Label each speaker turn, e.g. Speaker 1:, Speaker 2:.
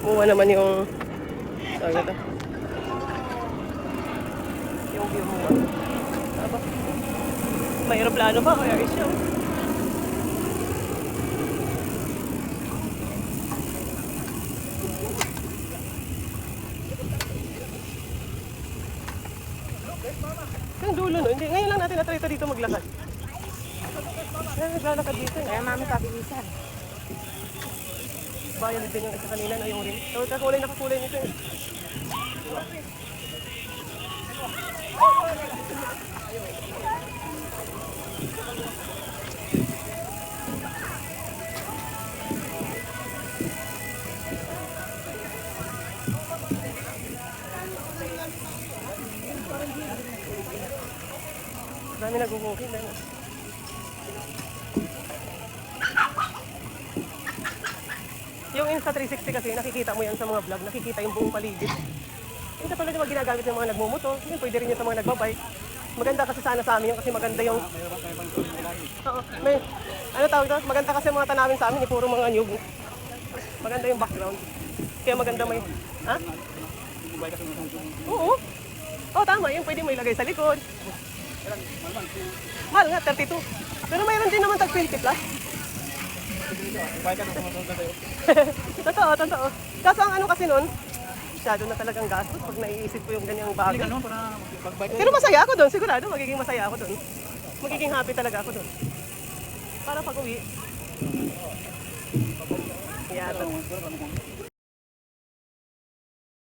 Speaker 1: Kuha naman yung tawag na to. Yung view mo. Aba. May aeroplano pa kaya siya. Yung dulo no, hindi. Ngayon lang natin na-try dito maglakad. Naglalakad dito.
Speaker 2: Kaya mami pabilisan.
Speaker 1: Bayan din yung isa kanina na yung ring. So, nakakulay nito eh. Dami nag-walking na. Yung Insta 360 kasi, nakikita mo yan sa mga vlog, nakikita yung buong paligid. Yung katulad yung mga ginagamit ng mga nagmumoto, yun pwede rin yung sa mga nagbabike. Maganda kasi sana sa amin yun kasi maganda yung... Oo, may... Ano tawag doon? Maganda kasi mga tanawin sa amin, puro mga nyug. Maganda yung background. Kaya maganda may... Ha? Oo. Oo, tama. Yung pwede mo ilagay sa likod. Mahal nga, 32. Pero mayroon din naman tag 20 plus. Totoo, totoo. Kaso ang ano kasi nun, masyado na talagang gastos pag naiisip ko yung ganyang bagay. Pero masaya ako doon, sigurado magiging masaya ako doon. Magiging happy talaga ako doon. Para pag uwi. Yeah,